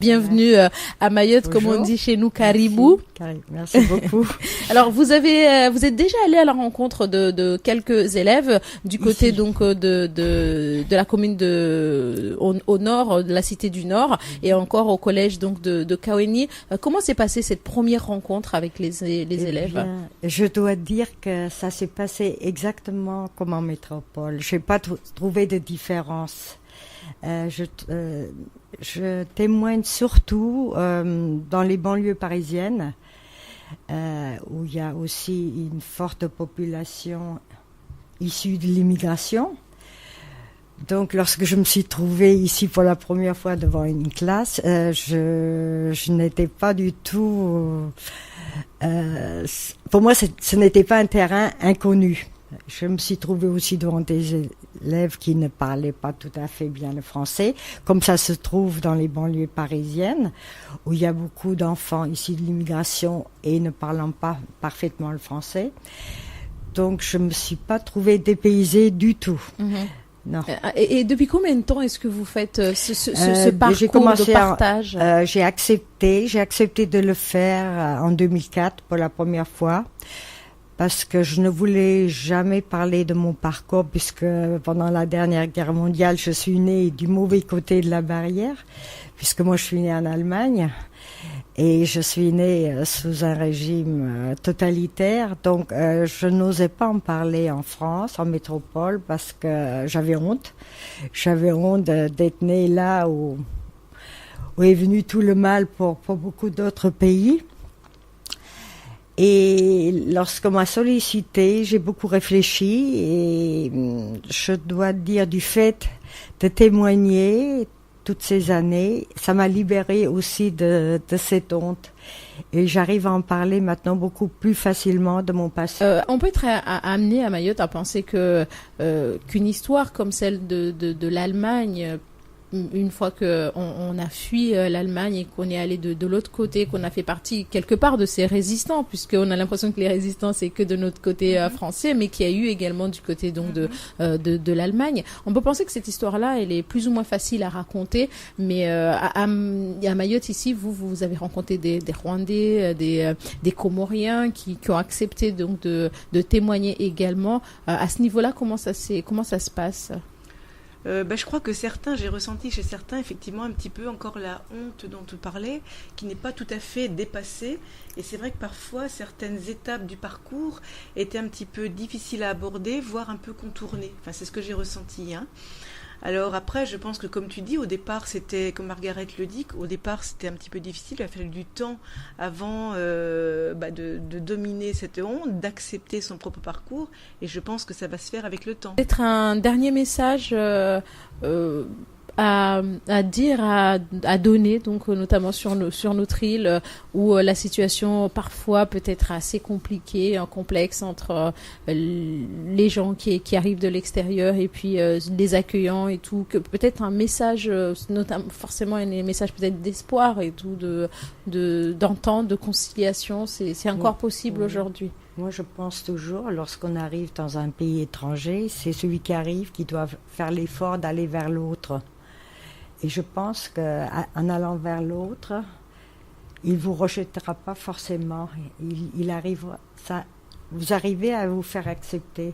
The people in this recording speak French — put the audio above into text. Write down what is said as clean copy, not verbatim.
Bienvenue à Mayotte, Bonjour. comme on dit chez nous, Caribou. Merci beaucoup. Alors vous êtes déjà allé à la rencontre de quelques élèves du côté Ici. donc de la commune au nord de la cité du Nord et encore au collège donc de Kaweni. Comment s'est passée cette première rencontre avec les élèves? Bien, je dois dire que ça s'est passé exactement comme en métropole. Je n'ai pas trouvé de différence. Je témoigne surtout dans les banlieues parisiennes où il y a aussi une forte population issue de l'immigration. Donc, lorsque je me suis trouvée ici pour la première fois devant une classe, je n'étais pas du tout... pour moi, ce n'était pas un terrain inconnu. Je me suis trouvée aussi devant des élèves qui ne parlaient pas tout à fait bien le français, comme ça se trouve dans les banlieues parisiennes, où il y a beaucoup d'enfants issus de l'immigration et ne parlant pas parfaitement le français. Donc, je ne me suis pas trouvée dépaysée du tout. Mm-hmm. Non. Et depuis combien de temps est-ce que vous faites ce parcours de partage? J'ai accepté de le faire en 2004 pour la première fois. Parce que je ne voulais jamais parler de mon parcours, puisque pendant la dernière guerre mondiale, je suis née du mauvais côté de la barrière, puisque moi je suis née en Allemagne, et je suis née sous un régime totalitaire, donc je n'osais pas en parler en France, en métropole, parce que j'avais honte. J'avais honte d'être née là où est venu tout le mal pour beaucoup d'autres pays. Et lorsqu'on m'a sollicité, j'ai beaucoup réfléchi et je dois dire du fait de témoigner toutes ces années, ça m'a libérée aussi de cette honte. Et j'arrive à en parler maintenant beaucoup plus facilement de mon passé. On peut être amené à Mayotte à penser qu'une histoire comme celle de l'Allemagne, une fois qu'on a fui l'Allemagne et qu'on est allé de l'autre côté, qu'on a fait partie quelque part de ces résistants, puisqu'on a l'impression que les résistants c'est que de notre côté français, mais qu'il y a eu également du côté donc de l'Allemagne. On peut penser que cette histoire-là, elle est plus ou moins facile à raconter, mais à Mayotte ici, vous avez rencontré des Rwandais, des Comoriens qui ont accepté donc de témoigner également. À ce niveau-là, comment ça se passe? Je crois que j'ai ressenti chez certains effectivement un petit peu encore la honte dont tu parlais, qui n'est pas tout à fait dépassée. Et c'est vrai que parfois certaines étapes du parcours étaient un petit peu difficiles à aborder, voire un peu contournées. Enfin, c'est ce que j'ai ressenti, hein. Alors après, je pense que comme tu dis, au départ, c'était, comme Margaret le dit, au départ, c'était un petit peu difficile. Il a fallu du temps avant de dominer cette honte, d'accepter son propre parcours. Et je pense que ça va se faire avec le temps. Peut-être un dernier message à dire, à donner, donc notamment sur notre île où la situation parfois peut être assez compliquée, complexe entre les gens qui arrivent de l'extérieur et puis les accueillants et tout, que peut-être un message, notamment forcément un message peut-être d'espoir et tout, d'entente, de conciliation, c'est encore possible aujourd'hui. Moi, je pense toujours, lorsqu'on arrive dans un pays étranger, c'est celui qui arrive qui doit faire l'effort d'aller vers l'autre. Et je pense qu'en allant vers l'autre, il ne vous rejettera pas forcément. Vous arrivez à vous faire accepter.